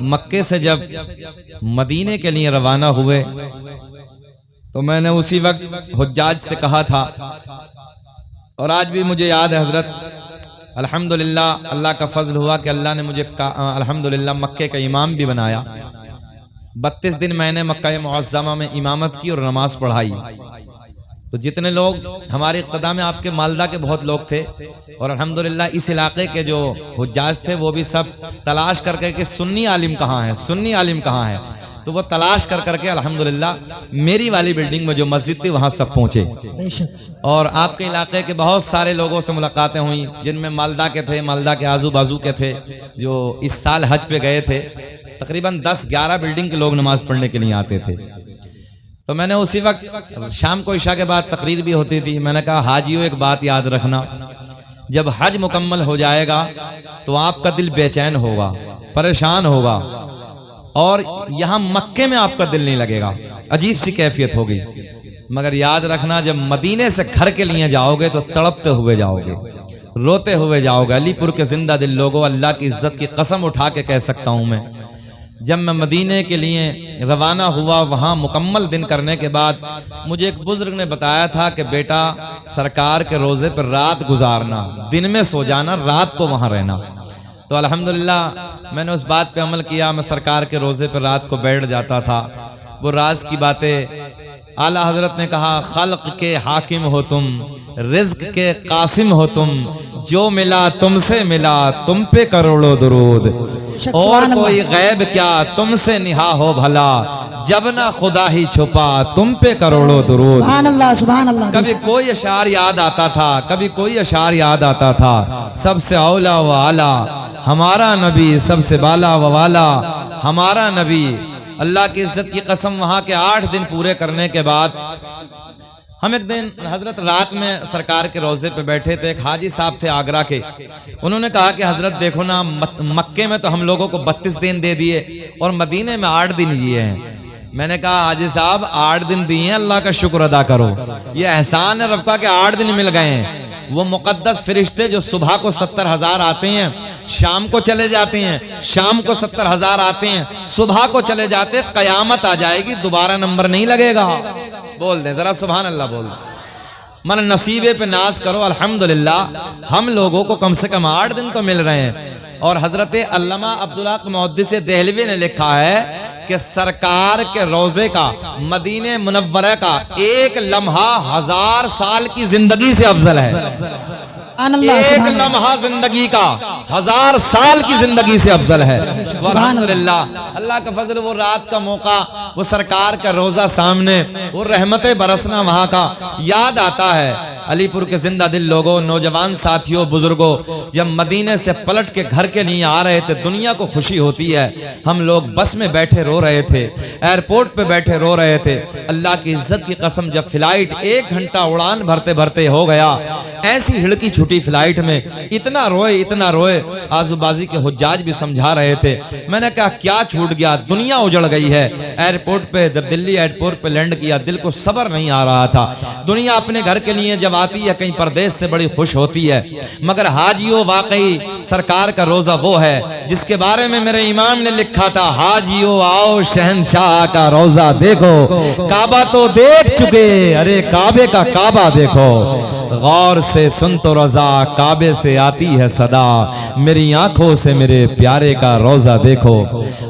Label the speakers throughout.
Speaker 1: मक्के से जब मदीने के लिए रवाना हुए तो मैंने उसी वक्त हुज्जाज से कहा था, और आज भी मुझे याद है हजरत, अल्हम्दुलिल्लाह अल्लाह का फजल हुआ कि अल्लाह ने मुझे अल्हम्दुलिल्लाह मक्के का इमाम भी बनाया। 32 दिन मैंने मक्का मुअज़्ज़मा में इमामत की और नमाज पढ़ाई। तो जितने लोग हमारे इक़्तिदा में आपके मालदा के बहुत लोग थे, और अल्हम्दुलिल्लाह इस इलाके के जो हुज्जाज थे वो भी सब तलाश करके कि सुन्नी आलिम कहाँ है, सुन्नी आलिम कहाँ है। तो वो तलाश कर करके अल्हम्दुलिल्लाह मेरी वाली बिल्डिंग में जो मस्जिद थी वहाँ सब पहुँचे। और आपके इलाके के बहुत सारे लोगों से मुलाकातें हुई, जिनमें मालदा के थे, मालदा के आजू बाजू के थे, जो इस साल हज पे गए थे। तकरीबन 10-11 बिल्डिंग के लोग नमाज पढ़ने के लिए आते थे। तो मैंने उसी वक्त शाम को इशा के बाद तकरीर भी होती थी, मैंने कहा हाजियों एक बात याद रखना, जब हज मुकम्मल हो जाएगा तो आपका दिल बेचैन होगा, परेशान होगा, और यहाँ मक्के में आपका दिल नहीं लगेगा, अजीब सी कैफियत होगी। मगर याद रखना जब मदीने से घर के लिए जाओगे तो तड़पते हुए जाओगे, रोते हुए जाओगे। अलीपुर के जिंदा दिल लोगों, अल्लाह की इज्जत की कसम उठा के कह सकता हूँ मैं, जब मैं मदीने के लिए रवाना हुआ, वहाँ मुकम्मल दिन करने के बाद मुझे एक बुजुर्ग ने बताया था कि बेटा सरकार के रोज़े पर रात गुजारना, दिन में सो जाना, रात को वहाँ रहना। तो अल्हम्दुलिल्लाह मैंने उस बात पे अमल किया। मैं सरकार के रोज़े पर रात को बैठ जाता था। वो राज की बातें आला हजरत ने कहा, खल्क के हाकिम हो तुम, रिज्क के कासिम हो तुम, जो मिला तुमसे मिला, तुम पे करोड़ों दुरूद, और कोई गैब क्या तुमसे निहा हो भला, जब ना खुदा ही छुपा, तुम पे करोड़ों दुरूद।
Speaker 2: सुभान अल्लाह, सुभान अल्लाह।
Speaker 1: कभी कोई अशार याद आता था, कभी कोई अशार याद आता था। सबसे औला व आला हमारा नबी, सबसे बाला व वाला हमारा नबी। अल्लाह की इज्जत की कसम, वहाँ के 8 दिन पूरे करने के बाद हम एक दिन हजरत रात में सरकार के रोजे पे बैठे थे। एक हाजी साहब थे आगरा के, उन्होंने कहा कि हजरत देखो ना, मक्के में तो हम लोगों को 32 दिन दे दिए और मदीने में 8 दिन दिए हैं। मैंने कहा हाजी साहब 8 दिन दिए हैं, अल्लाह का शुक्र अदा करो, ये एहसान है रब का कि 8 दिन मिल गए हैं। वो मुकद्दस फरिश्ते जो सुबह को 70,000 आते हैं, शाम को चले जाते हैं, शाम को 70,000 आते हैं, सुबह को चले जाते, कयामत आ जाएगी, दोबारा नंबर नहीं लगेगा। बोल दे जरा सुभान अल्लाह, बोल दे। मन नसीबे पे नाज करो, अल्हम्दुलिल्लाह हम लोगों को कम से कम 8 दिन तो मिल रहे हैं। और हजरत अल्लामा अब्दुल हक मुहद्दिस देहलवी ने लिखा है कि सरकार के रोजे का, मदीने मुनव्वरा का एक लम्हा 1000 साल की जिंदगी से अफजल है। एक लम्हा जिंदगी का 1000 साल की जिंदगी से अफजल है। अल्हम्दुलिल्लाह अल्लाह का फजल, वो रात का मौका, वो सरकार का रोजा सामने, वो रहमतें बरसना वहाँ का याद आता है। अलीपुर के जिंदा दिल लोगों, नौजवान साथियों, बुजुर्गों, जब मदीने से पलट के घर के लिए आ रहे थे, दुनिया को खुशी होती है। हम लोग बस में बैठे रो रहे थे, एयरपोर्ट पे बैठे रो रहे थे। अल्लाह की इज्जत की कसम, जब फ्लाइट 1 घंटा उड़ान भरते भरते हो गया, ऐसी हिड़की छुटी फ्लाइट में, इतना रोए, इतना रोए। आजूबाजी के हुज्जाज भी समझा रहे थे। मैंने कहा क्या छूट गया, दुनिया उजड़ गई है। एयरपोर्ट पे जब दिल्ली एयरपोर्ट पे लैंड किया, दिल को सब्र नहीं आ रहा था। दुनिया अपने घर के लिए जब आती है कहीं परदेश से बड़ी खुश होती है, मगर हाजियों वाकई सरकार का रोजा वो है जिसके बारे में मेरे इमाम ने लिखा था, हाजियों आओ शहनशाह का रोजा देखो, काबा तो देख चुके, अरे काबे का काबा देखो, गौर से सुन तो रजा, काबे से आती है सदा, मेरी आंखों से मेरे प्यारे का रोजा देखो।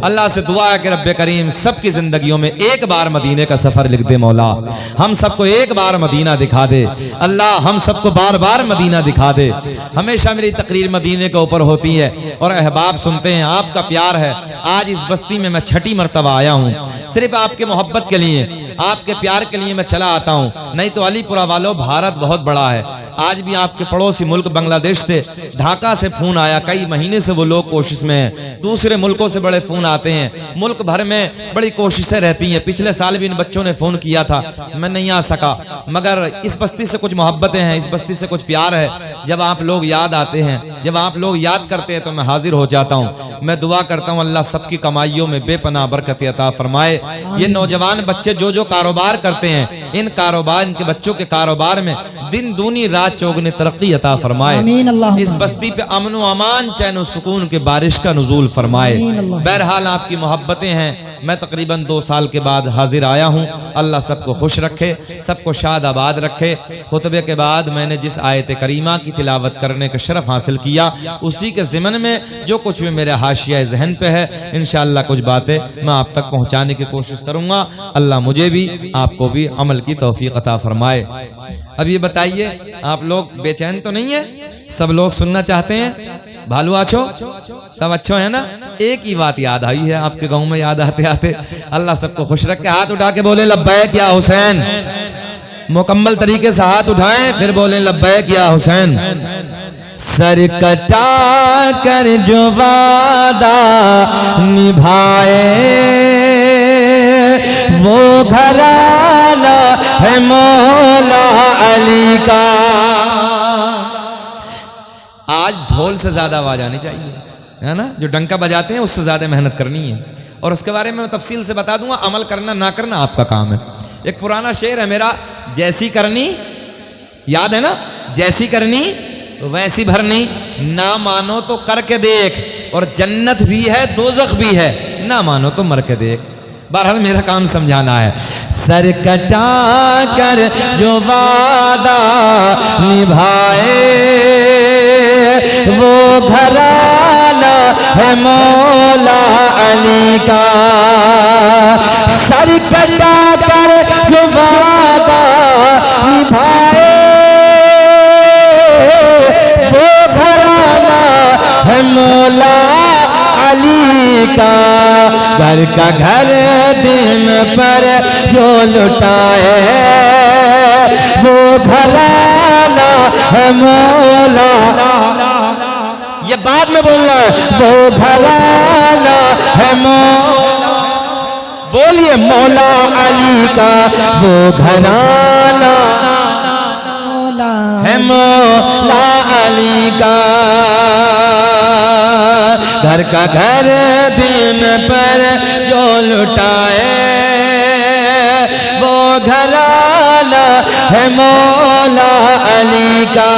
Speaker 1: अल्लाह से दुआ है कि रब्बे करीम सबकी जिंदगियों में एक बार मदीने का सफर लिख दे मौला, हम सबको एक बार मदीना दिखा दे अल्लाह, हम सबको बार बार मदीना दिखा दे। हमेशा मेरी तकरीर मदीने के ऊपर होती है और अहबाब सुनते हैं, आपका प्यार है। आज इस बस्ती में मैं 6ठी मरतबा आया हूँ, सिर्फ आपके मोहब्बत के लिए, आपके प्यार के लिए मैं चला आता हूँ। नहीं तो अलीपुरा वालों, भारत बहुत बड़ा है। आज भी आपके पड़ोसी मुल्क बांग्लादेश से, ढाका से फोन आया, कई महीने से वो लोग कोशिश में हैं। दूसरे मुल्कों से बड़े फोन आते हैं, मुल्क भर में बड़ी कोशिशें रहती हैं। पिछले साल भी इन बच्चों ने फोन किया था, मैं नहीं आ सका, मगर इस बस्ती से कुछ मोहब्बतें हैं, इस बस्ती से कुछ प्यार है। जब आप लोग याद आते हैं, जब आप लोग याद करते हैं तो मैं हाजिर हो जाता हूँ। मैं दुआ करता हूँ अल्लाह सबकी कमाइयों में बेपनाह बरकत अता फरमाए। ये नौजवान बच्चे जो जो कारोबार करते हैं, इन कारोबार, इनके बच्चों के कारोबार में दिन दूनी रात चौगुनी तरक्की अता फरमाए। इस बस्ती पे अमन व अमान, चैन व सुकून के बारिश का नुज़ूल फरमाए। बहरहाल आपकी मोहब्बतें हैं, मैं तकरीबन 2 साल के बाद हाजिर आया हूँ। अल्लाह सबको खुश रखे, सबको शाद आबाद रखे। खुतबे के बाद मैंने जिस आयत करीमा की तिलावत करने का शरफ हासिल किया, उसी के ज़िमन में जो कुछ भी मेरे हाशिया जहन पे है, इंशाअल्लाह कुछ बातें मैं आप तक पहुँचाने की कोशिश करूँगा। अल्लाह मुझे भी आपको भी अमल की तौफीक अता फरमाए। अब ये बताइए, आप लोग बेचैन तो नहीं है? सब लोग सुनना चाहते हैं? भालू आछो सब अच्छो है ना? एक ही बात याद आई है आपके गांव में, याद आते आते। अल्लाह सबको खुश रखे। हाथ उठा के बोले लब्बैक या हुसैन। मुकम्मल तरीके से हाथ उठाएं, फिर बोले लब्बैक या हुसैन। सर कटा कर जो वादा निभाए, वो घराना है मौला अली का। आज ढोल से ज्यादा आवाज आनी चाहिए, है ना? जो डंका बजाते हैं उससे ज्यादा मेहनत करनी है, और उसके बारे में मैं तफसील से बता दूंगा। अमल करना ना करना आपका काम है। एक पुराना शेर है मेरा, जैसी करनी, याद है ना? जैसी करनी वैसी भरनी, ना मानो तो करके देख, और जन्नत भी है दोज़ख भी है, ना मानो तो मर के देख। बहरहाल मेरा काम समझाना है। सर कटा कर जो वादा निभाए, वो घराना है मौला अली का। सर कटा कर जो वादा निभाए, वो घराना है मौला अली का। घर का घर दिन पर जो लुटाए, वो घराना है मौला। ये बाद में बोलना है, वो घराना है मौला। बोलिए मौला अली का वो घराना है मौला अली का। घर का घर दिन पर जो लुटाए, वो घराना है मौला अली का।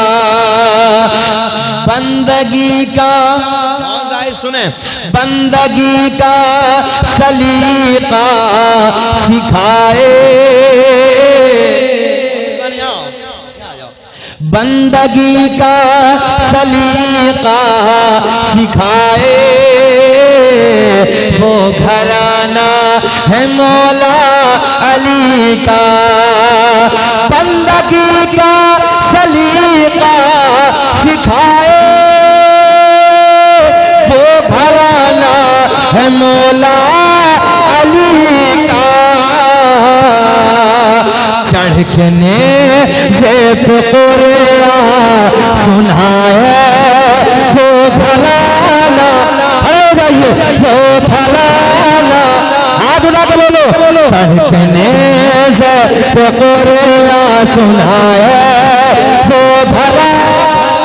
Speaker 1: बंदगी का, सुने, बंदगी का सलीका सिखाए, बंदगी का सलीका सिखाए, वो घराना है मौला अली का। बंदगी का सलीका सिखाए, वो घराना है मौला अली का। चढ़कने से सुनाए, वो घराना, अरे भाइयों, वो घराना, हाथ उठा के बोलो, चढ़कने से सुनाए, वो घराना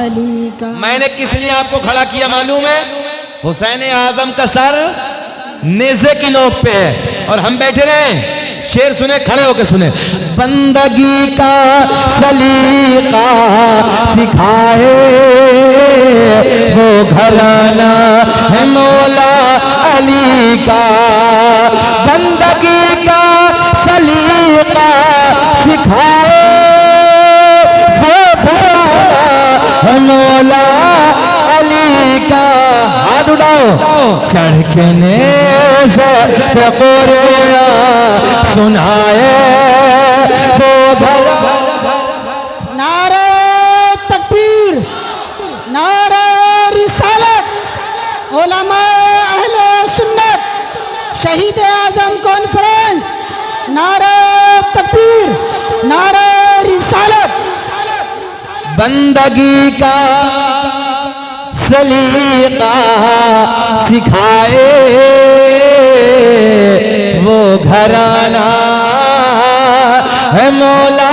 Speaker 1: अली का। मैंने किस लिए आपको खड़ा किया मालूम है? हुसैन आजम का सर नेज़े की नोक पे है और हम बैठे रहे। शेर सुने, खड़े होके सुने। बंदगी का सलीका सिखाए, वो घराना है मौला अली का। बंदगी का सलीका सिखाए, मौला अली का। हाथ उठाओ, चढ़कने से सुनाए, वो
Speaker 2: नारे तकबीर, नारे रिसालत, उलमा अहले सुन्नत, शहीद आजम कॉन्फ्रेंस, नारे तकबीर, नारे रिसालत।
Speaker 1: बंदगी का सलीका सिखाए, वो घराना है मौला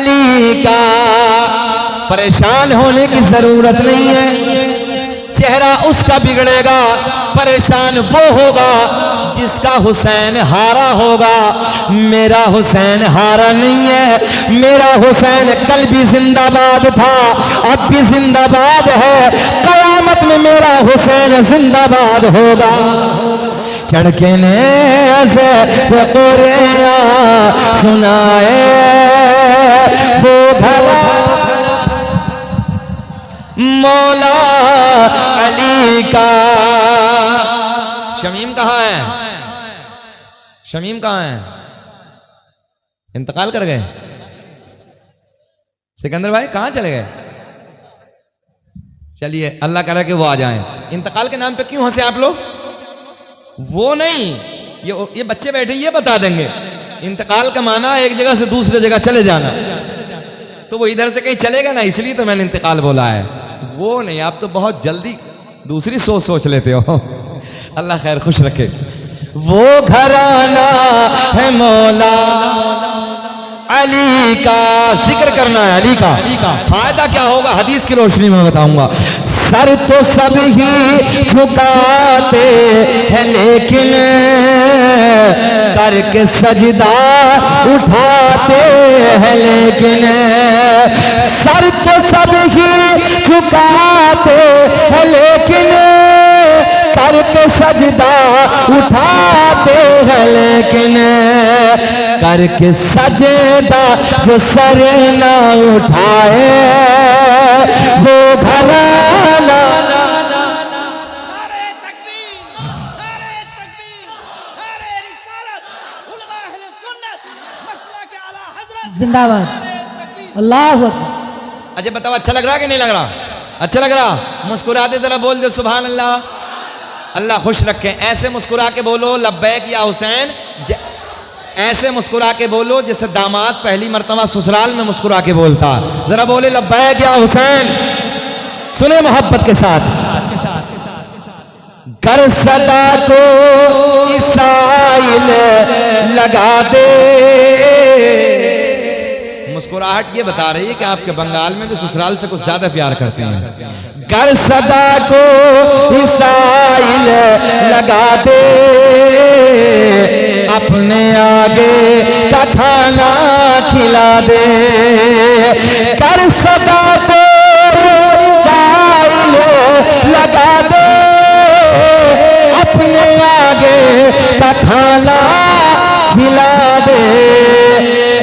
Speaker 1: अली का। परेशान होने की जरूरत नहीं है, चेहरा उसका बिगड़ेगा, परेशान वो होगा जिसका हुसैन हारा होगा। मेरा हुसैन हारा नहीं है, मेरा हुसैन कल भी जिंदाबाद था, अब भी जिंदाबाद है, कयामत में मेरा हुसैन जिंदाबाद होगा। चढ़के ने ऐसे कोरिया सुनाए वो भला मौला अली का। शमीम कहाँ है? शमीम कहाँ है? इंतकाल कर गए? सिकंदर भाई कहाँ चले गए? चलिए अल्लाह करे कि वो आ जाएं। इंतकाल के नाम पे क्यों हंसे आप लोग? वो नहीं, ये बच्चे बैठे ये बता देंगे। इंतकाल का माना एक जगह से दूसरे जगह चले जाना, तो वो इधर से कहीं चलेगा ना, इसलिए तो मैंने इंतकाल बोला है। वो नहीं, आप तो बहुत जल्दी दूसरी सोच लेते हो। अल्लाह खैर खुश रखे। वो घराना है मौला अली का। जिक्र करना है अली का, फायदा क्या होगा हदीस की रोशनी में बताऊंगा। सर तो सब ही झुकाते हैं लेकिन करके सजदा उठाते हैं, लेकिन सर तो सब ही झुकाते हैं लेकिन करके सजदा उठाते हैं, लेकिन करके सजदा जो सर ना उठाए वो घराना।
Speaker 2: जिंदाबाद, अल्लाह अकबर।
Speaker 1: अच्छा बताओ, अच्छा लग रहा कि नहीं लग रहा? अच्छा लग रहा? मुस्कुराते जरा बोल दो सुभान अल्लाह। अल्लाह खुश रखे। ऐसे मुस्कुरा के बोलो लब्बैक या हुसैन, ऐसे मुस्कुरा के बोलो जैसे दामाद पहली मर्तबा ससुराल में मुस्कुरा के बोलता। जरा बोले लब्बैक या हुसैन, सुने मोहब्बत के साथ। कर सदा को इसाइल लगा दे। मुस्कुराहट ये बता रही है कि आपके बंगाल में भी ससुराल से कुछ ज्यादा प्यार करते हैं। कर सदा को इसाइल लगा दे, अपने आगे का खाना खिला दे। कर सदा को इसाइल लगा दे, अपने आगे का खाना खिला दे।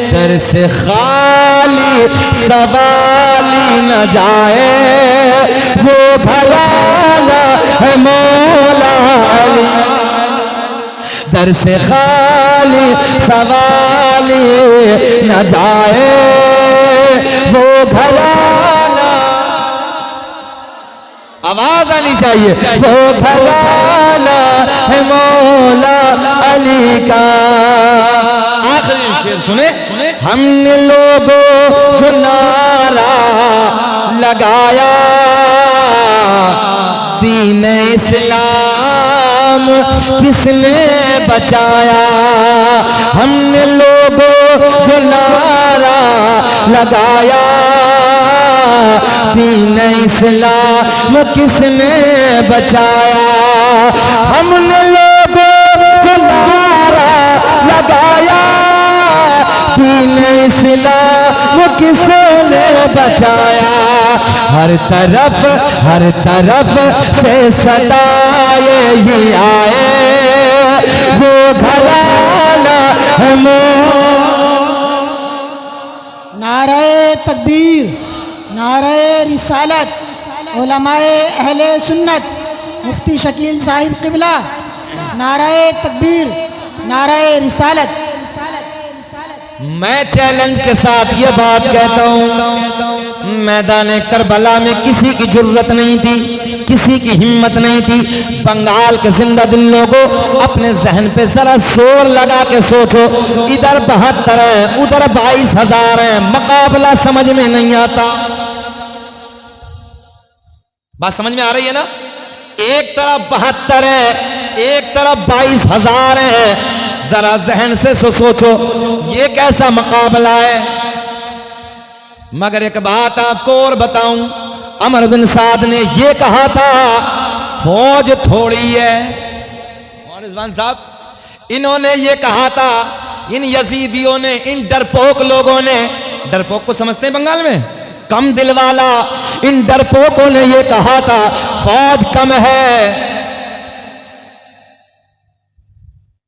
Speaker 1: दर से खाली सवाली न जाए वो घराना है मौला अली। दर से खाली सवाली न जाए वो घराना। आवाज आनी चाहिए। वो घराना है मौला अली का। आखिरी शेर सुने। हमने लोगों जो नारा लगाया दीन इस्लाम किसने बचाया। हमने लोगों जो नारा लगाया दीन इस्लाम किसने बचाया। हमने लोगों जो नारा लगाया दीन इस्लाम किसने बचाया। हर तरफ से सदाए ही आए वो घराना है
Speaker 2: नारे तकबीर, नारे रिसालत, उलमाए अहले सुन्नत, मुफ्ती शकील साहिब क़िबला। नारे तकबीर, नारे रिसालत।
Speaker 1: मैं चैलेंज के साथ ये बात कहता हूँ, मैदान करबला में किसी की जरूरत नहीं थी, किसी की हिम्मत नहीं थी। बंगाल के जिंदा दिल लोगों, अपने जहन पे जरा जोर लगा के सोचो। इधर 72 है, उधर 22,000 है, मुकाबला समझ में नहीं आता। बात समझ में आ रही है ना? एक तरफ 72 है, एक तरफ 22,000 है। जरा जहन से सोचो, ये कैसा मुकाबला है? मगर एक बात आपको और बताऊं, अमर बिन साद ने ये कहा था फौज थोड़ी है। और रिजवान साहब, इन्होंने ये कहा था, इन यजीदियों ने, इन डरपोक लोगों ने, डरपोक को समझते हैं बंगाल में, कम दिल वाला, इन डरपोकों ने ये कहा था फौज कम है।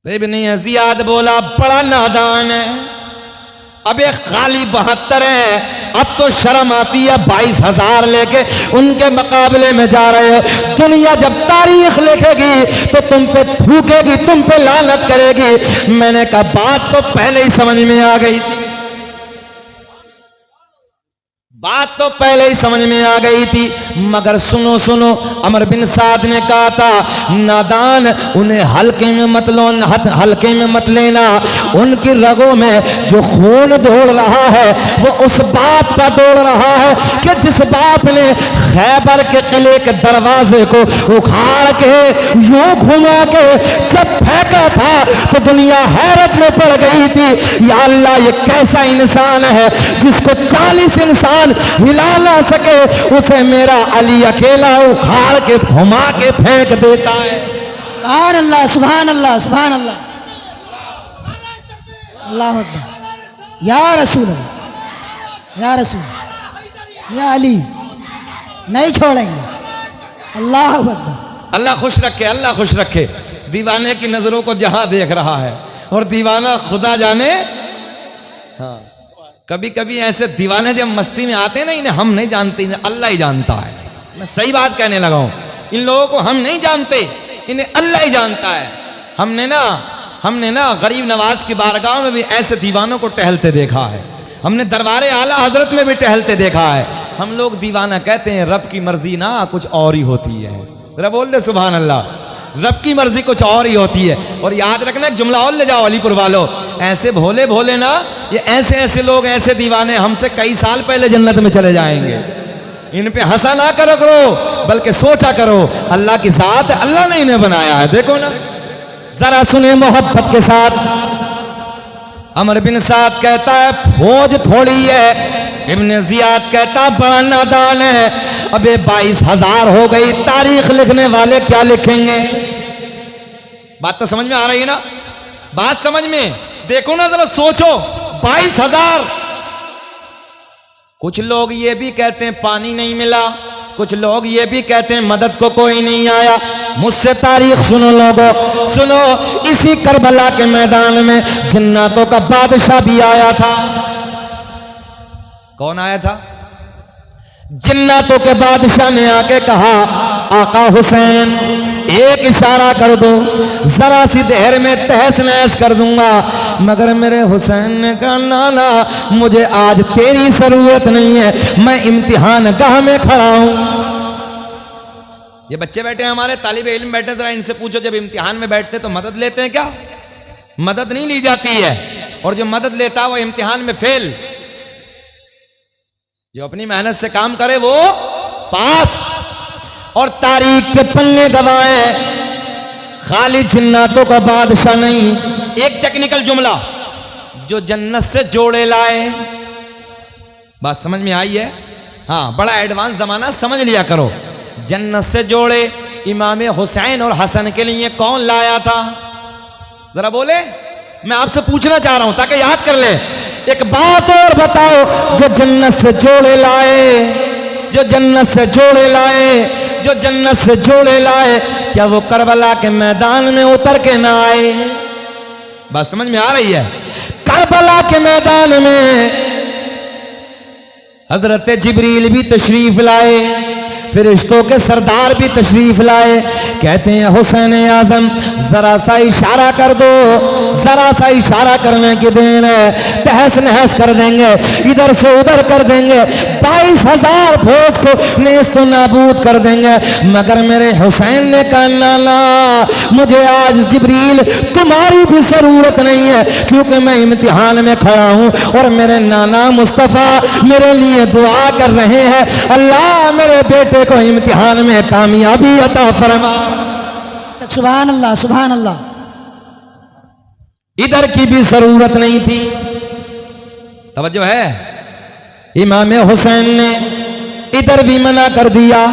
Speaker 1: तो इब्न जियाद बोला बड़ा नादान है, अबे खाली 72 है, अब तो शर्म आती है 22,000 लेके उनके मुकाबले में जा रहे हो। दुनिया जब तारीख लिखेगी तो तुम पे थूकेगी, तुम पे लानत करेगी। मैंने कहा बात तो पहले ही समझ में आ गई थी, बात तो पहले ही समझ में आ गई थी। मगर सुनो सुनो, अमर बिन साद ने कहा था नादान, उन्हें हल्के में मत लो, हल्के में मत लेना। उनकी रगों में जो खून दौड़ रहा है वो उस बाप का दौड़ रहा है कि जिस बाप ने खैबर के किले के दरवाजे को उखाड़ के यूं घुमा के जब फेंका था तो दुनिया हैरत में पड़ गई थी। या अल्लाह, ये कैसा इंसान है जिसको 40 इंसान हिला ना सके, उसे मेरा अली अकेला उखाड़ के घुमा के फेंक देता है।
Speaker 2: सुभान अल्लाह, सुभान अल्लाह, सुभान अल्लाह, अल्लाह अकबर। या रसूल अल्लाह, या रसूल, या अली, नहीं छोड़ेंगे। अल्लाह अकबर।
Speaker 1: अल्लाह खुश रखे, अल्लाह खुश रखे। दीवाने की नजरों को जहां देख रहा है, और दीवाना खुदा जाने। हाँ, कभी कभी ऐसे दीवाने जब मस्ती में आते हैं ना, इन्हें हम नहीं जानते, इन्हें अल्लाह ही जानता है। मैं सही बात कहने लगा हूं, इन लोगों को हम नहीं जानते, इन्हें अल्लाह ही जानता है। हमने ना गरीब नवाज की बारगाह में भी ऐसे दीवानों को टहलते देखा है, हमने दरबारे आला हजरत में भी टहलते देखा है। हम लोग दीवाना कहते हैं, रब की मर्जी ना कुछ और ही होती है। जरा बोल दे सुभान अल्लाह। रब की मर्जी कुछ और ही होती है। और याद रखना, एक जुमला और ले जाओ अलीपुर वालों, ऐसे भोले भोले ना, ये ऐसे ऐसे लोग, ऐसे दीवाने हमसे कई साल पहले जन्नत में चले जाएंगे। इन पे हंसा ना करो बल्कि सोचा करो, अल्लाह की साथ, अल्लाह ने इन्हें बनाया है। देखो ना, जरा सुने मोहब्बत के साथ। अमर बिन साद कहता है फौज थोड़ी है, इब्न जियाद कहता बड़ा नादान है। अबे 22,000 हो गई, तारीख लिखने वाले क्या लिखेंगे? बात तो समझ में आ रही है ना? बात समझ में, देखो ना, जरा सोचो, 22,000। कुछ लोग ये भी कहते हैं पानी नहीं मिला, कुछ लोग ये भी कहते हैं मदद को कोई नहीं आया। मुझसे तारीख सुनो लोगों, सुनो, इसी करबला के मैदान में जन्नतों का बादशाह भी आया था। कौन आया था? जन्नतों के बादशाह ने आके कहा आका हुसैन, एक इशारा कर दो, जरा सी देर में तहस नहस कर दूंगा। मगर मेरे हुसैन ने कहा नाना, मुझे आज तेरी जरूरत नहीं है, मैं इम्तिहान गाह में खड़ा हूं। ये बच्चे बैठे हैं हमारे, तालिबे इल्म बैठे, जरा इनसे पूछो जब इम्तिहान में बैठते तो मदद लेते हैं क्या? मदद नहीं ली जाती है। और जो मदद लेता है वो इम्तिहान में फेल। जो अपनी मेहनत से काम करे वो पास। और तारीख के पन्ने गवाए, खाली जन्नतों का बादशाह नहीं। एक टेक्निकल जुमला, जो जन्नत से जोड़े लाए। बात समझ में आई है? हाँ, बड़ा एडवांस जमाना, समझ लिया करो। जन्नत से जोड़े इमाम हुसैन और हसन के लिए कौन लाया था? जरा बोले, मैं आपसे पूछना चाह रहा हूं ताकि याद कर ले। एक बात और बताओ, जो जन्नत से जोड़े लाए, जो जन्नत से जोड़े लाए, जो जन्नत से जोड़े लाए, क्या वो करबला के मैदान में उतर के ना आए? बात समझ में आ रही है? करबला के मैदान में हजरत जिब्रील भी तशरीफ लाए, फरिश्तों के सरदार भी तशरीफ लाए। कहते हैं हुसैन आजम, जरा सा इशारा कर दो, जरा सा इशारा करने की देर है, तहस नहस कर देंगे, इधर से उधर कर देंगे, 22,000 फौज को नेस्तो नाबूद कर देंगे। मगर मेरे हुसैन ने कहा नाना, मुझे आज जिब्रील तुम्हारी भी जरूरत नहीं है, क्योंकि मैं इम्तिहान में खड़ा हूं और मेरे नाना मुस्तफा मेरे लिए दुआ कर रहे हैं, अल्लाह मेरे बेटे को इम्तिहान में कामयाबी अता फरमा।
Speaker 2: सुभान अल्लाह, सुभान अल्लाह।
Speaker 1: इधर की भी जरूरत नहीं थी। तवज्जो है? इमाम हुसैन ने इधर भी मना कर दिया,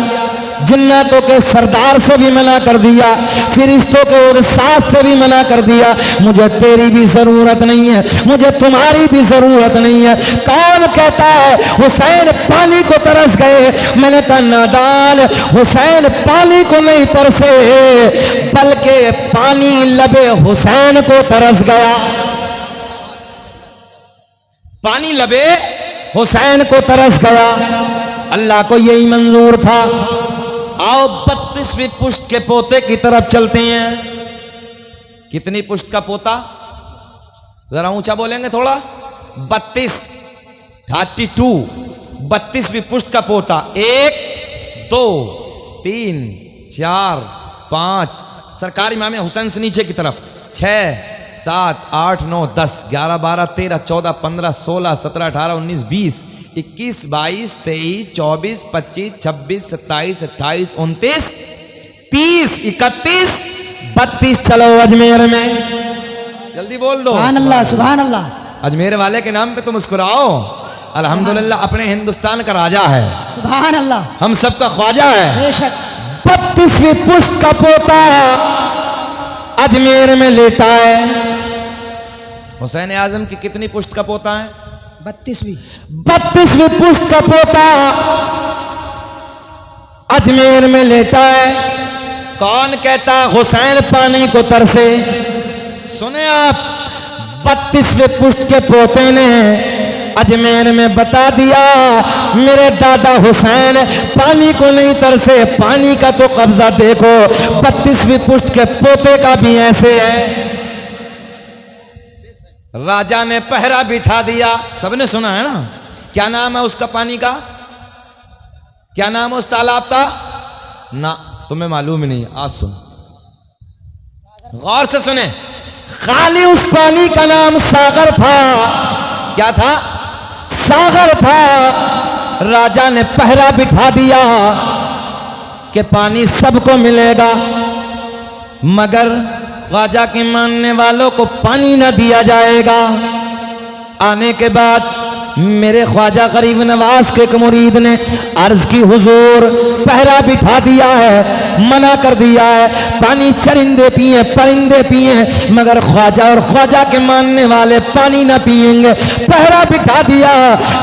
Speaker 1: जिन्नातों के सरदार से भी मना कर दिया, फिरिश्तों के और साथ से भी मना कर दिया। मुझे तेरी भी जरूरत नहीं है, मुझे तुम्हारी भी जरूरत नहीं है। कौन कहता है हुसैन पानी को तरस गए? मैंने कहा नादान, हुसैन पानी को नहीं तरसे, बल्कि पानी लबे हुसैन को तरस गया। पानी लबे हुसैन को तरस गया। अल्लाह को यही मंजूर था। आओ 32वीं पुश्त के पोते की तरफ चलते हैं। कितनी पुश्त का पोता? जरा ऊंचा बोलेंगे थोड़ा। 32वीं पुश्त का पोता। 1 2 3 4 5 सरकार इमाम हुसैन से नीचे की तरफ 6 7 8 9 10 11 12 13 14 15 16 17 18 19 20 21 22 23 24 25 26 27 28 29 30 31 32 चलो अजमेर में जल्दी बोल दो।
Speaker 2: सुभान अल्लाह, सुभान अल्लाह।
Speaker 1: अजमेर वाले के नाम पे तो मुस्कुराओ। अल्हम्दुलिल्लाह अपने हिंदुस्तान का राजा है,
Speaker 2: सुभान अल्लाह,
Speaker 1: हम सबका ख्वाजा है।
Speaker 2: बेशक।
Speaker 1: 32वीं पुश्त का पोता अजमेर में लेटा है। हुसैन आजम की कितनी पुश्त का पोता है? 32वीं पुश्त का पोता अजमेर में लेटा है। कौन कहता हुसैन पानी को तरसे? सुने आप, 32वें पुश्त के पोते ने अजमेर में बता दिया मेरे दादा हुसैन पानी को नहीं तरसे। पानी का तो कब्जा देखो, 32वीं पुश्त के पोते का भी ऐसे है। राजा ने पहरा बिठा दिया। सबने सुना है ना? क्या नाम है उसका पानी का? क्या नाम है उस तालाब का? ना, तुम्हें मालूम ही नहीं। आज सुन, गौर से सुने। खाली उस पानी का नाम सागर था। क्या था? सागर था। राजा ने पहरा बिठा दिया कि पानी सबको मिलेगा, मगर ख्वाजा के मानने वालों को पानी न दिया जाएगा। आने के बाद मेरे ख्वाजा गरीब नवाज के एक मुरीद ने अर्ज की, हुजूर पहरा बिठा दिया है, मना कर दिया है, पानी चरिंदे पिए परिंदे पिए, मगर ख्वाजा और ख्वाजा के मानने वाले पानी ना पिएंगे। पहरा बिठा दिया।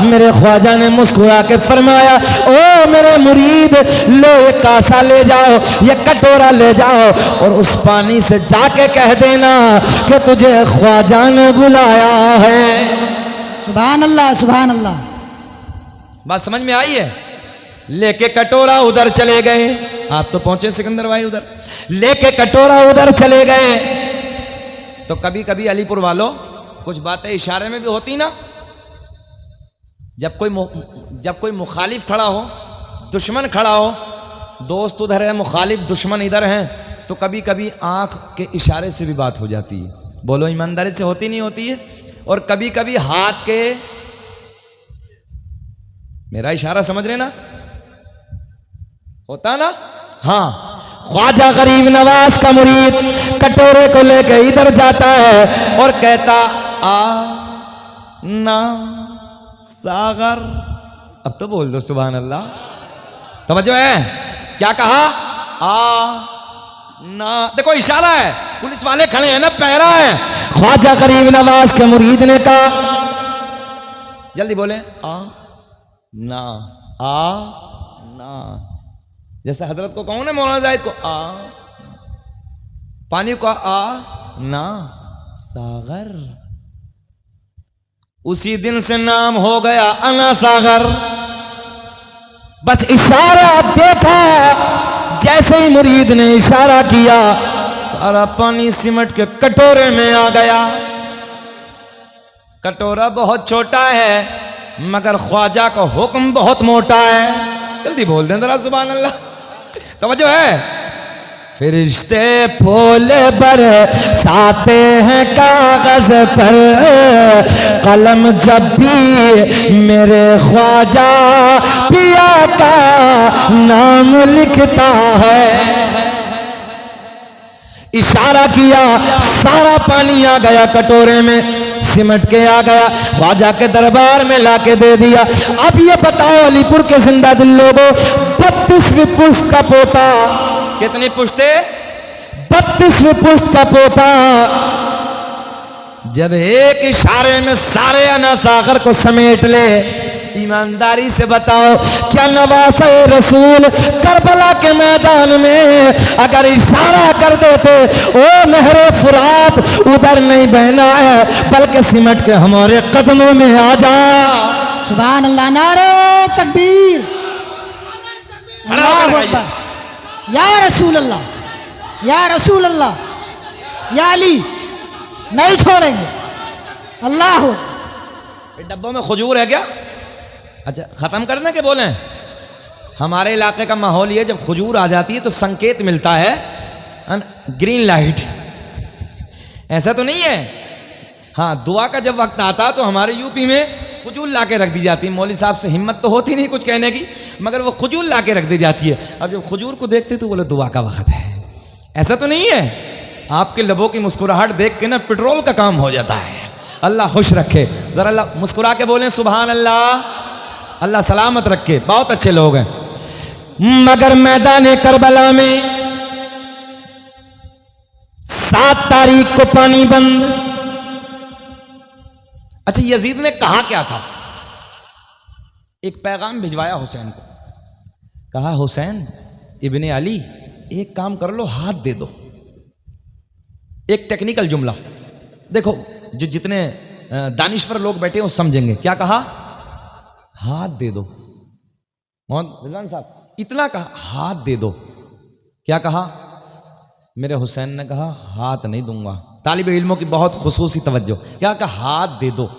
Speaker 1: मेरे ख्वाजा ने मुस्कुरा के फरमाया, ओ मेरे मुरीद, लो ये कासा ले जाओ, ये कटोरा ले जाओ और उस पानी से जाके कह देना कि तुझे ख्वाजा ने बुलाया है।
Speaker 2: सुभान अल्लाह, सुभान अल्लाह।
Speaker 1: बात समझ में आई है? लेके कटोरा उधर चले गए। आप तो पहुंचे सिकंदर भाई उधर। लेके कटोरा उधर चले गए। तो कभी कभी अलीपुर वालों कुछ बातें इशारे में भी होती ना। जब कोई मुखालिफ खड़ा हो, दुश्मन खड़ा हो, दोस्त उधर है, मुखालिफ दुश्मन इधर है, तो कभी कभी आंख के इशारे से भी बात हो जाती है। बोलो ईमानदारी से होती नहीं होती है? और कभी कभी हाथ के, मेरा इशारा समझ रहे ना, होता ना? हाँ। ख्वाजा गरीब नवाज का मुरीद कटोरे को लेकर इधर जाता है और कहता, आ ना सागर। अब तो बोल दो सुभान अल्लाह। तवज्जो है? क्या कहा? आ ना। देखो इशारा है, पुलिस वाले खड़े हैं ना, पहरा है। ख्वाजा गरीब नवाज के मुरीद ने कहा, जल्दी बोले, आ ना, आ ना। जैसे हजरत को कौन है, मौलाना जाहिद को आ, पानी को आ ना सागर। उसी दिन से नाम हो गया अना सागर। बस इशारा देखा, जैसे ही मुरीद ने इशारा किया, सारा पानी सिमट के कटोरे में आ गया। कटोरा बहुत छोटा है, मगर ख्वाजा का हुक्म बहुत मोटा है। जल्दी बोल दें जरा सुभान अल्लाह। तवज्जो है? फरिश्ते फूल बरसाते हैं कागज पर, कलम जब भी मेरे ख्वाजा पिया का नाम लिखता है। इशारा किया, सारा पानी आ गया कटोरे में। सिमट के आ गया, ख्वाजा के दरबार में लाके दे दिया। अब ये बताओ अलीपुर के जिंदा दिल लोगों, 32वीं पुश्त का पोता, कितनी पुश्ते? 32वीं पुश्त का पोता जब एक इशारे में सारे अनासागर को समेट ले, ईमानदारी से बताओ क्या नवासे रसूल करबला के मैदान में अगर इशारा कर देते, ओ नहरे फुरात उधर नहीं बहना है बल्कि सिमट के हमारे कदमों में आ जा।
Speaker 2: सुभान अल्लाह, नारे तकबीर, अल्लाहु अकबर, या रसूल अल्लाह, या रसूल अल्लाह, या अली, नहीं छोड़ेंगे। अल्लाह,
Speaker 1: डब्बों में खजूर है क्या? अच्छा खत्म करना के बोले? हमारे इलाके का माहौल ये, जब खजूर आ जाती है तो संकेत मिलता है ग्रीन लाइट, ऐसा तो नहीं है। हाँ, दुआ का जब वक्त आता तो हमारे यूपी में खजूर ला के रख दी जाती है। मौलवी साहब से हिम्मत तो होती नहीं कुछ कहने की, मगर वो खजूर ला के रख दी जाती है। अब जब खजूर को देखते तो बोले दुआ का वक्त है, ऐसा तो नहीं है। आपके लबों की मुस्कुराहट देख के ना पेट्रोल का काम हो जाता है। अल्लाह खुश रखे, जरा अल्लाह मुस्कुरा के बोलें सुभान अल्लाह, अल्लाह सलामत रखे। बहुत अच्छे लोग हैं। मगर मैदान करबला में 7 तारीख को पानी बंद। अच्छा, यजीद ने कहा क्या था? एक पैगाम भिजवाया हुसैन को, कहा हुसैन इब्ने अली एक काम कर लो, हाथ दे दो। एक टेक्निकल जुमला देखो, जो जितने दानिश्वर लोग बैठे हैं वो समझेंगे। क्या कहा? हाथ दे दो। मोहम्मद रिजवान साहब इतना कहा, हाथ दे दो। क्या कहा? मेरे हुसैन ने कहा हाथ नहीं दूंगा। तालिब इल्मों की बहुत खुसूसी तवज्जो। क्या कहा? हाथ दे दो।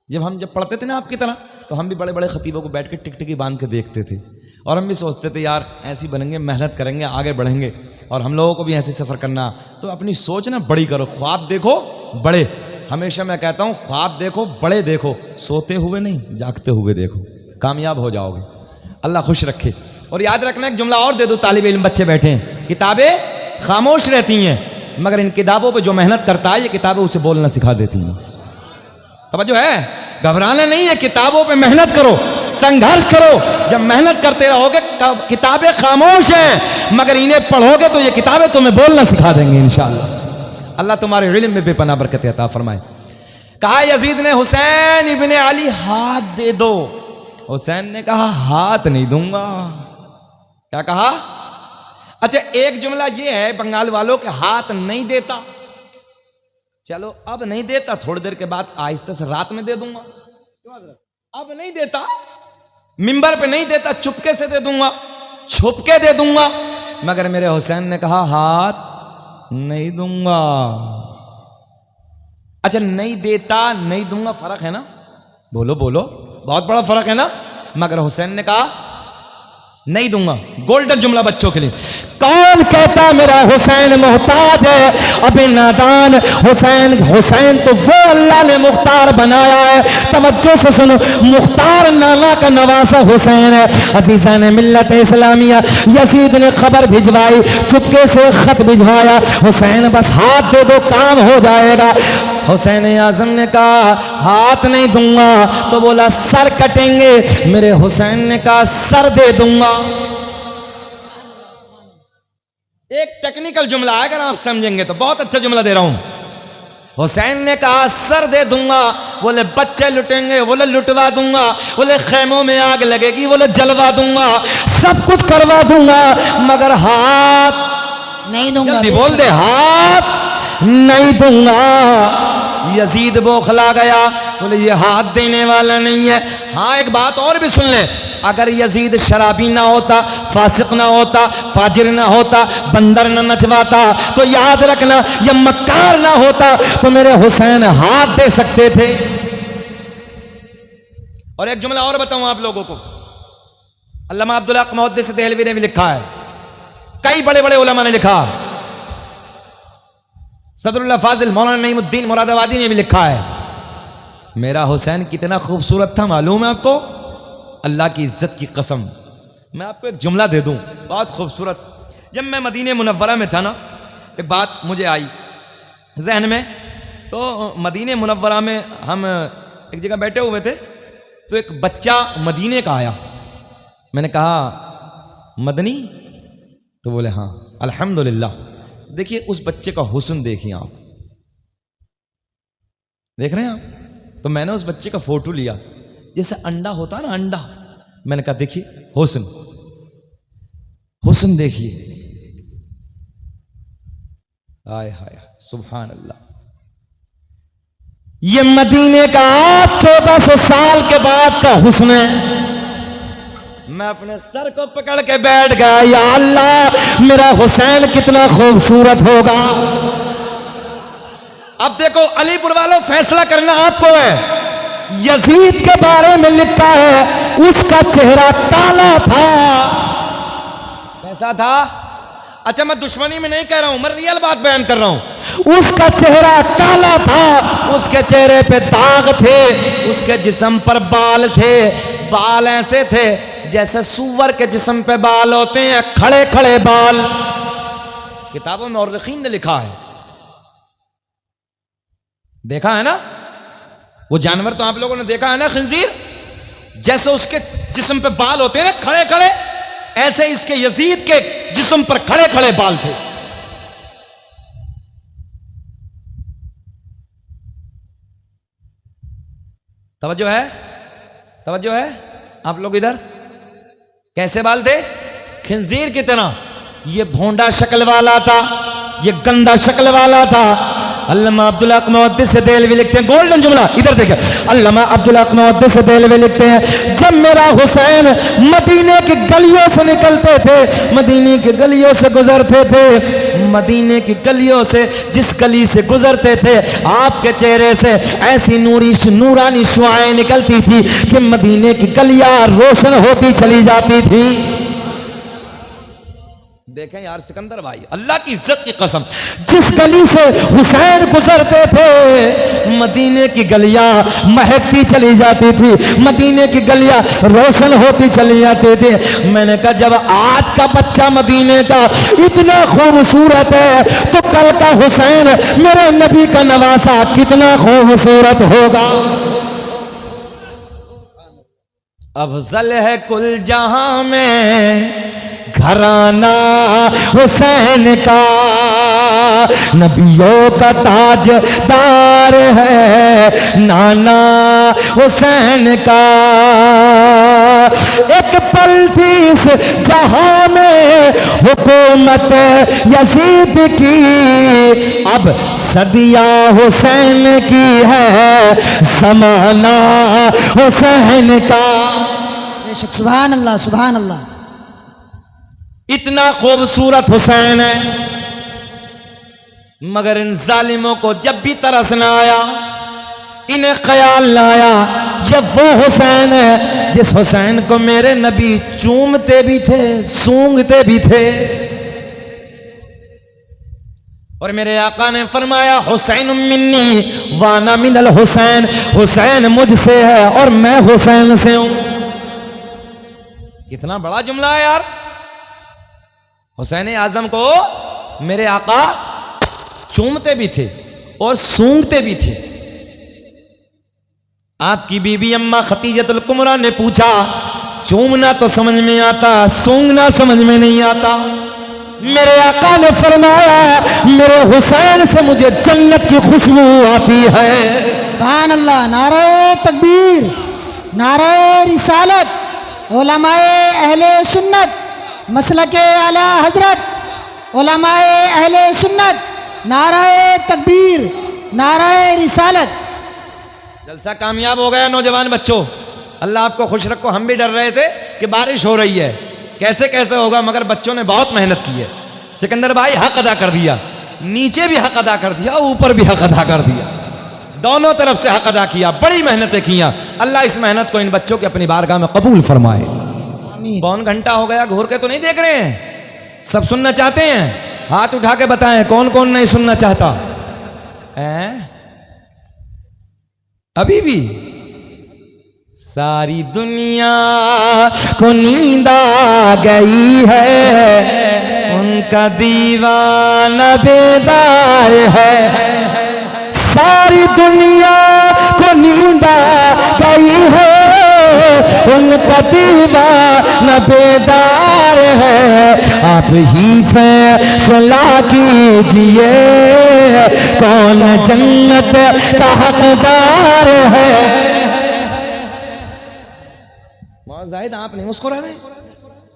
Speaker 1: जब पढ़ते थे ना आपकी तरह, तो हम भी बड़े बड़े खतीबों को बैठ के टिकटिकी बांध के देखते थे, और हम भी सोचते थे यार ऐसे बनेंगे, मेहनत करेंगे, आगे बढ़ेंगे, और हम लोगों को भी ऐसे सफ़र करना। तो अपनी सोच ना बड़ी करो, ख्वाब देखो बड़े। हमेशा मैं कहता हूँ ख्वाब देखो बड़े, देखो सोते हुए नहीं, जागते हुए देखो, कामयाब हो जाओगे। अल्लाह खुश रखे। और याद रखना एक जुमला और दे दो, तालिब इल्म बच्चे बैठे हैं, किताबें खामोश रहती हैं, मगर इन किताबों पे जो मेहनत करता है ये किताबें उसे बोलना सिखा देती हैं। तवज्जो है, घबराना नहीं है, किताबों पे मेहनत करो, संघर्ष करो। जब मेहनत करते रहोगे, किताबें खामोश हैं मगर इन्हें पढ़ोगे तो ये किताबें तुम्हें बोलना सिखा देंगे इंशाअल्लाह। अल्लाह तुम्हारे इल्म में बेपनाह बरकत अता फरमाए। कहा यजीद ने हुसैन इब्ने अली हाथ दे दो। हुसैन ने कहा हाथ नहीं दूंगा। क्या कहा? अच्छा, एक जुमला ये है बंगाल वालों के, हाथ नहीं देता। चलो अब नहीं देता, थोड़ी देर के बाद आहिस्ता से रात में दे दूंगा। अब नहीं देता, मिंबर पे नहीं देता, चुपके से दे दूंगा, छुपके दे दूंगा। मगर मेरे हुसैन ने कहा हाथ नहीं दूंगा। अच्छा, नहीं देता नहीं दूंगा, फर्क है ना? बोलो बोलो, बहुत बड़ा फर्क है ना? मगर हुसैन ने कहा नहीं दूंगा। गोल्डन जुमला बच्चों के लिए। कौन कहता मेरा हुसैन मोहताज है? अबे नादान, हुसैन तो वो अल्लाह ने मुख्तार बनाया है। तवज्जो से सुनो, मुख्तार नामा का नवासा हुसैन है। अजीज़ा ने मिल्लत इस्लामिया, यजीद ने खबर भिजवाई, चुपके से खत भिजवाया, हुसैन बस हाथ दे दो काम हो जाएगा। हुसैन आजम ने कहा हाथ नहीं दूंगा, तो बोला सर कटेंगे। मेरे हुसैन ने कहा सर दे दूंगा। एक टेक्निकल जुमला है, अगर आप समझेंगे तो बहुत अच्छा जुमला दे रहा हूं। हुसैन ने कहा सर दे दूंगा। बोले बच्चे लुटेंगे, बोले लुटवा दूंगा। बोले खैमों में आग लगेगी, बोले जलवा दूंगा, सब कुछ करवा दूंगा, मगर हाथ
Speaker 2: नहीं दूंगा।
Speaker 1: जल्दी बोल दे, हाथ नहीं दूंगा। यजीद बौखला गया, बोले ये हाथ देने वाला नहीं है। हाँ, एक बात और भी सुन ले, अगर यजीद शराबी ना होता, फासिक ना होता, फाजिर ना होता, बंदर ना नचवाता, तो याद रखना ये मक्कार ना होता तो मेरे हुसैन हाथ दे सकते थे। और एक जुमला और बताऊं आप लोगों को, अल्लामा अब्दुल हक मुहद्दिस देहलवी ने भी लिखा है, कई बड़े बड़े उलमा ने लिखा, सदरुल्लाह फाजिल मौलाना नईमुद्दीन मुरादाबादी ने भी लिखा है। मेरा हुसैन कितना खूबसूरत था मालूम है आपको? अल्लाह की इज्जत की कसम। मैं आपको एक जुमला दे दूं, बहुत खूबसूरत। जब मैं मदीने मुनव्वरा में था ना, एक बात मुझे आई जहन में। तो मदीने मुनव्वरा में हम एक जगह बैठे हुए थे, तो एक बच्चा मदीने का आया। मैंने कहा मदनी? तो बोले हाँ। अल्हम्दुलिल्लाह। देखिए उस बच्चे का हुस्न देखिए आप, देख रहे हैं आप? तो मैंने उस बच्चे का फोटो लिया, जैसे अंडा होता है ना, अंडा। मैंने कहा देखिए हुस्न, हुस्न देखिए। हाय हाय सुभान अल्लाह। ये मदीने का 1400 साल के बाद का हुस्न है। मैं अपने सर को पकड़ के बैठ गया, या अल्लाह मेरा हुसैन कितना खूबसूरत होगा। अब देखो अलीपुर वालों, फैसला करना आपको है। यजीद के बारे में लिखा है उसका चेहरा काला था। कैसा था? अच्छा मैं दुश्मनी में नहीं कह रहा हूं, मैं रियल बात बयान कर रहा हूं। उसका चेहरा काला था, उसके चेहरे पे दाग थे, उसके जिस्म पर बाल थे। बाल ऐसे थे जैसे सूअर के जिस्म पे बाल होते हैं, खड़े खड़े बाल। किताबों में और रखीन ने लिखा है, देखा है ना वो जानवर, तो आप लोगों ने देखा है ना खंजीर, जैसे उसके जिस्म पे बाल होते हैं खड़े खड़े, ऐसे इसके यजीद के जिस्म पर खड़े खड़े बाल थे। तवज्जो है, तवज्जो है आप लोग इधर। कैसे बाल थे? खंजीर की तरह। ये भोंडा शक्ल वाला था, ये गंदा शक्ल वाला था। अल्लामा अब्दुल हक मुहद्दिस देलवी लिखते हैं, गोल्डन जुमला इधर देखिए। अल्लामा अब्दुल हक मुहद्दिस देलवी लिखते हैं, जब मेरा हुसैन मदीने की गलियों से निकलते थे, मदीने की गलियों से गुजरते थे, मदीने की गलियों से जिस गली से गुजरते थे, आपके चेहरे से ऐसी नूरानी शुआएं निकलती थी कि मदीने की गलियां रोशन होती चली जाती थी। देखें यार सिकंदर भाई, अल्लाह की इज्जत की कसम, जिस गली से हुसैन गुजरते थे मदीने की गलियां महकती चली जाती थी, मदीने की गलियां रोशन होती चली जाती थी। मैंने कहा जब आज का बच्चा मदीने का इतना खूबसूरत है, तो कल का हुसैन मेरे नबी का नवासा कितना खूबसूरत होगा। अफजल है कुल जहां में घराना हुसैन का, नबियों का ताजदार है नाना हुसैन का। एक पल थी इस जहां में हुकूमत यजीद की, अब सदियां हुसैन की है ज़माना हुसैन का।
Speaker 2: सुभान अल्लाह, सुभान अल्लाह।
Speaker 1: इतना खूबसूरत हुसैन है, मगर इन जालिमों को जब भी तरस न आया, इन्हें ख्याल न आया ये वो हुसैन है जिस हुसैन को मेरे नबी चूमते भी थे, सूंघते भी थे। और मेरे आका ने फरमाया हुसैन मिन्नी वाना मिनल हुसैन, हुसैन मुझसे है और मैं हुसैन से हूं। कितना बड़ा जुमला है यार। हुसैन आजम को मेरे आका चूमते भी थे और सूंघते भी थे। आपकी बीबी अम्मा खतीजतुल कुमरा ने पूछा, चूमना तो समझ में आता, सूंघना समझ में नहीं आता। मेरे आका ने फरमाया मेरे हुसैन से मुझे जन्नत की खुशबू आती है।
Speaker 2: सुभान अल्लाह। नारे तकबीर, नारे रिसालत, उलमाए अहले सुन्नत, मसलके आला हजरत, उलमाए अहले सुन्नत, नाराए तकबीर, नाराए रिसालत।
Speaker 1: जलसा कामयाब हो गया नौजवान बच्चों, अल्लाह आपको खुश रखो। हम भी डर रहे थे कि बारिश हो रही है, कैसे कैसे होगा, मगर बच्चों ने बहुत मेहनत की है। सिकंदर भाई हक अदा कर दिया, नीचे भी हक अदा कर दिया, ऊपर भी हक अदा कर दिया, दोनों तरफ से हक अदा किया, बड़ी मेहनतें किया। अल्लाह इस मेहनत को इन बच्चों के अपनी बारगाह में कबूल फरमाए। कौन घंटा हो गया, घूर के तो नहीं देख रहे हैं? सब सुनना चाहते हैं? हाथ उठा के बताएं कौन कौन नहीं सुनना चाहता है? अभी भी सारी दुनिया को नींद आ गई है, उनका दीवाना बेदार है।
Speaker 3: सारी दुनिया को नींद आ गई है, उनका दीवाना बेदार है। आप ही फैसला कीजिए कौन जन्नत का हकदार है।
Speaker 1: जाहिद आप नहीं मुस्कुरा रहे,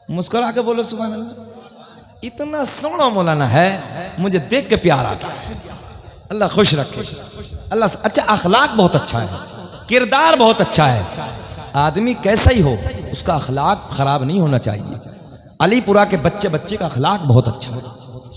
Speaker 1: मुस्कुरा के बोलो सुभान अल्लाह। इतना सोना मौलाना है, मुझे देख के प्यार आता है। अल्लाह खुश रखे। अल्लाह अच्छा, अखलाक बहुत अच्छा है, किरदार बहुत अच्छा है। आदमी कैसा ही हो, उसका अखलाक खराब नहीं होना चाहिए। अलीपुरा के बच्चे बच्चे का अखलाक बहुत अच्छा है।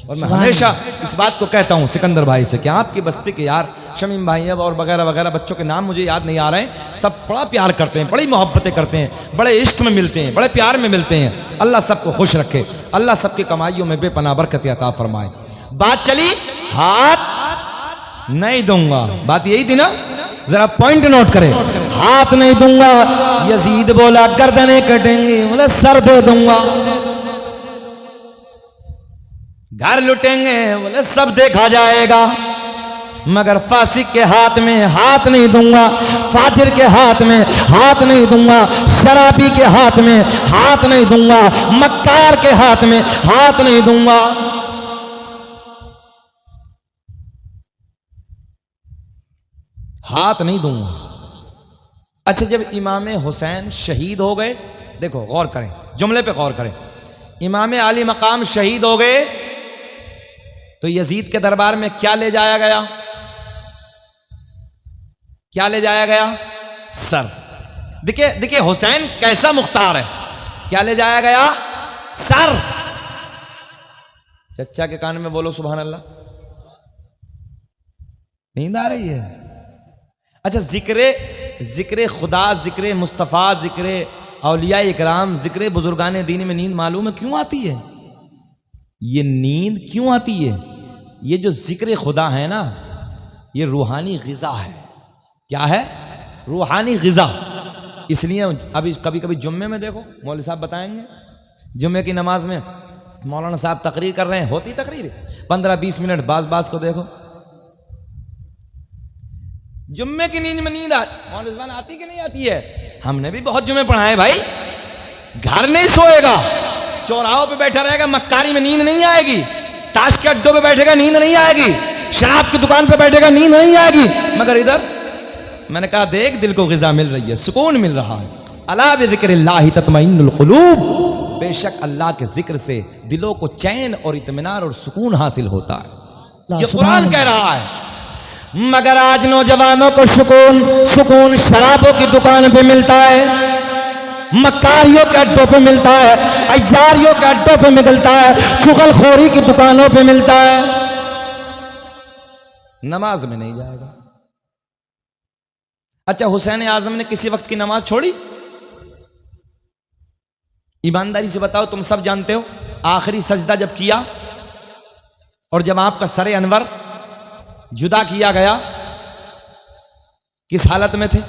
Speaker 1: और मैं हमेशा इस बात को कहता हूँ सिकंदर भाई से कि आपकी बस्ती के यार शमीम भाई और वगैरह वगैरह बच्चों के नाम मुझे याद नहीं आ रहे हैं, सब बड़ा प्यार करते हैं, बड़ी मोहब्बतें करते हैं, बड़े इश्क में मिलते हैं, बड़े प्यार में मिलते हैं। अल्लाह सबको खुश रखे, अल्लाह सबकी कमाइयों में बेपनाह बरकत अता फरमाए। बात चली हाथ नहीं दूंगा, बात यही थी ना, जरा पॉइंट नोट करें। हाथ नहीं दूंगा, यजीद बोला गर्दनें कटेंगी, बोला सर दे दूंगा। घर लुटेंगे, बोले सब देखा जाएगा, मगर फासिक के हाथ में हाथ नहीं दूंगा, फाजिर के हाथ में हाथ नहीं दूंगा, शराबी के हाथ में हाथ नहीं दूंगा, मक्कार के हाथ में हाथ नहीं दूंगा। हाथ नहीं दूंगा। अच्छा, जब इमाम हुसैन शहीद हो गए, देखो गौर करें, जुमले पे गौर करें, इमाम आली मकाम शहीद हो गए तो यजीद के दरबार में क्या ले जाया गया? क्या ले जाया गया? सर। देखिए देखिए हुसैन कैसा मुख्तार है, क्या ले जाया गया? सर। चच्चा के कान में बोलो सुभान अल्लाह। नींद आ रही है? अच्छा, जिक्र खुदा, जिक्र मुस्तफ़ा, जिक्र औलिया इकराम, जिक्र बुजुर्गान दीन में नींद मालूम है क्यों आती है? ये नींद क्यों आती है? ये जो जिक्र खुदा है ना, ये रूहानी ग़िज़ा है। क्या है? रूहानी ग़िज़ा। इसलिए अभी कभी कभी जुम्मे में देखो, मौलवी साहब बताएंगे, जुम्मे की नमाज में मौलाना साहब तकरीर कर रहे हैं, होती तकरीर 15-20 मिनट बाज को देखो, जुम्मे की नींद में नींद मौलवी आती कि नहीं आती है? हमने भी बहुत जुम्मे पढ़ाए भाई। घर नहीं सोएगा, चौराहों पे बैठा रहेगा, मक्कारी में नींद नहीं आएगी, ताश के अड्डों पे बैठेगा नींद नहीं आएगी, शराब की दुकान पे बैठेगा नींद नहीं आएगी, मगर इधर मैंने कहा देख दिल को ग़िज़ा मिल रही है, सुकून मिल रहा है। अला बिज़िक्रिल्लाहि तत्मइन्नुल क़ुलूब, बेशक अल्लाह के जिक्र से दिलों को चैन और इत्मीनान और सुकून हासिल होता है। ये कुरान कह रहा है। मगर आज नौजवानों को सुकून शराबों की दुकान पे मिलता है, मक्कारियों के अड्डों पे मिलता है, अय्यारियों के अड्डों पे मिलता है, चुगलखोरी की दुकानों पे मिलता है, नमाज में नहीं जाएगा। अच्छा, हुसैन आजम ने किसी वक्त की नमाज छोड़ी? ईमानदारी से बताओ, तुम सब जानते हो आखिरी सजदा जब किया और जब आपका सरे अनवर जुदा किया गया, किस हालत में थे?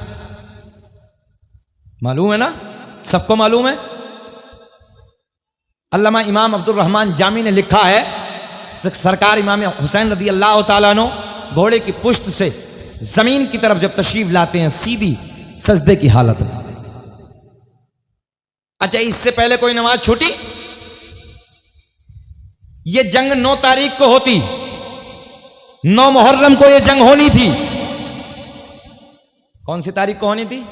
Speaker 1: मालूम है ना, सबको मालूम है। अल्लामा इमाम अब्दुल रहमान जामी ने लिखा है, सरकार इमाम हुसैन रदी अल्लाह तआला अन्हु घोड़े की पुश्त से जमीन की तरफ जब तशरीफ लाते हैं, सीधी सजदे की हालत में। अच्छा, इससे पहले कोई नमाज छूटी? यह जंग 9 तारीख को होती, 9 मुहर्रम को यह जंग होनी थी। कौन सी तारीख को होनी थी?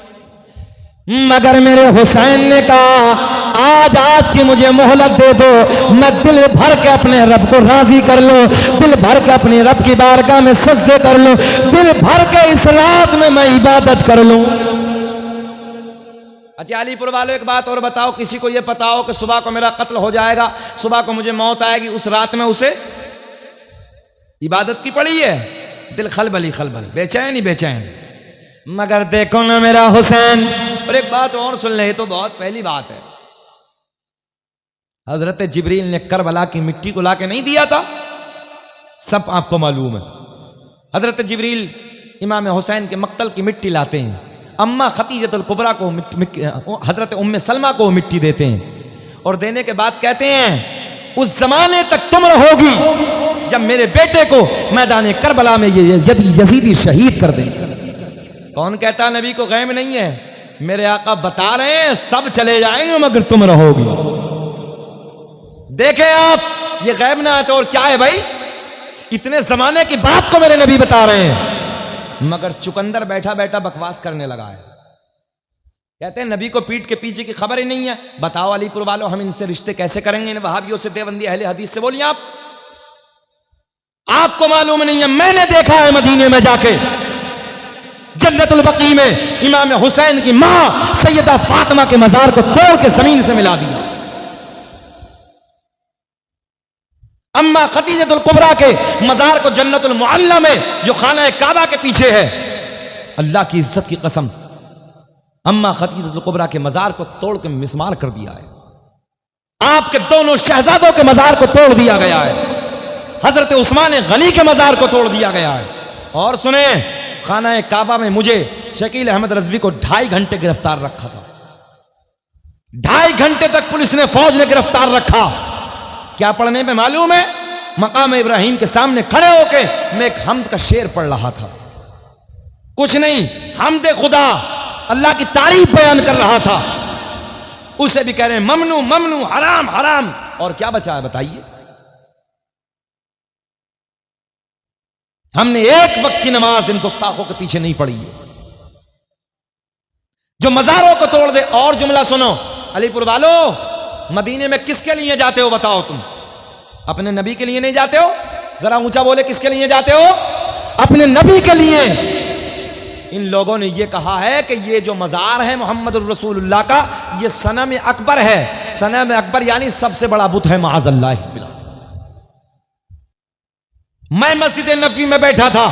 Speaker 1: मगर मेरे हुसैन ने कहा आज की मुझे मोहलत दे दो, मैं दिल भर के अपने रब को राजी कर लूं, दिल भर के अपने रब की बारगाह में सजदे कर लूं, दिल भर के इस रात में मैं इबादत कर लूं। अच्छा, अलीपुर वालों एक बात और बताओ, किसी को यह पता हो कि सुबह को मेरा कत्ल हो जाएगा, सुबह को मुझे मौत आएगी, उस रात में उसे इबादत की पड़ी है? दिल खलबली खलबल, बेचैन ही बेचैन। मगर देखो ना मेरा हुसैन। और एक बात और सुन ले, तो बहुत पहली बात है, हजरत जिब्रील ने करबला की मिट्टी को लाके नहीं दिया था, सब आपको मालूम है। हजरत जिब्रील इमाम हुसैन के मक्तल की मिट्टी लाते हैं, अम्मा खतीजतुल कुबरा को हजरत उम्मे सलमा को मिट्टी देते हैं, और देने के बाद कहते हैं उस जमाने तक तुम रहोगी जब मेरे बेटे को मैदान करबला में ये यजीदी शहीद कर देंगे। कौन कहता नबी को गैब नहीं है? मेरे आका बता रहे हैं सब चले जाएंगे मगर तुम रहोगी। देखें आप, ये गैब ना है तो और क्या है भाई? इतने जमाने की बात को मेरे नबी बता रहे हैं, मगर चुकंदर बैठा बैठा बकवास करने लगा है। कहते हैं नबी को पीठ के पीछे की खबर ही नहीं है। बताओ अलीपुर वालों, हम इनसे रिश्ते कैसे करेंगे, इन वहाबियों से, देवबंदी अहले हदीस से? बोलिए आप, आपको मालूम नहीं है? मैंने देखा है मदीने में जाके, जन्नतुल बकी में इमाम हुसैन की मां सैयदा फातिमा के मजार को तोड़ के जमीन से मिला दिया। अम्मा खदीजतुल कुबरा के मजार को जन्नतुल मुअल्ला में, जो खाना काबा के पीछे है, अल्लाह की इज्जत की कसम, अम्मा खदीजतुल कुबरा के मजार को तोड़ के मिसमार कर दिया है। आपके दोनों शहजादों के मजार को तोड़ दिया गया है। हजरत उस्मान गनी के मजार को तोड़ दिया गया है। और सुने, खाना काबा में मुझे शकील अहमद रजवी को 2.5 घंटे गिरफ्तार रखा था। 2.5 घंटे तक पुलिस ने, फौज ने गिरफ्तार रखा। क्या पढ़ने में मालूम है? मकाम इब्राहिम के सामने खड़े होके मैं एक हम्द का शेर पढ़ रहा था। कुछ नहीं, हम्द खुदा, अल्लाह की तारीफ बयान कर रहा था। उसे भी कह रहे हैं ममनू ममनू, हराम हराम। और क्या बचा है बताइए? हमने एक वक्त की नमाज इन गुस्ताखों के पीछे नहीं पढ़ी है जो मजारों को तोड़ दे। और जुमला सुनो, अलीपुर वालों, मदीने में किसके लिए जाते हो बताओ? तुम अपने नबी के लिए नहीं जाते हो? जरा ऊंचा बोले, किसके लिए जाते हो? अपने नबी के लिए। इन लोगों ने यह कहा है कि ये जो मजार है मोहम्मद रसूलुल्लाह का, ये सनम अकबर है। सनम अकबर यानी सबसे बड़ा बुत है, माअज़ल्लाह। मैं मस्जिद नबवी में बैठा था,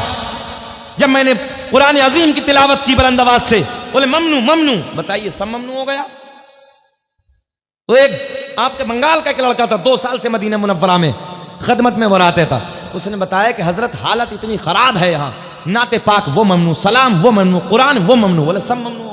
Speaker 1: जब मैंने कुरान अजीम की तिलावत की बुलंद आवाज से, बोले ममनू ममनू। बताइए, सब ममनू हो गया? तो एक आपके बंगाल का एक लड़का था, 2 साल से मदीना मुनव्वरा में खदमत में वो रहता था। उसने बताया कि हजरत हालत इतनी खराब है यहाँ, नाते पाक वो ममनू, सलाम वो ममनू, कुरान वो ममनू। बोले सब ममनू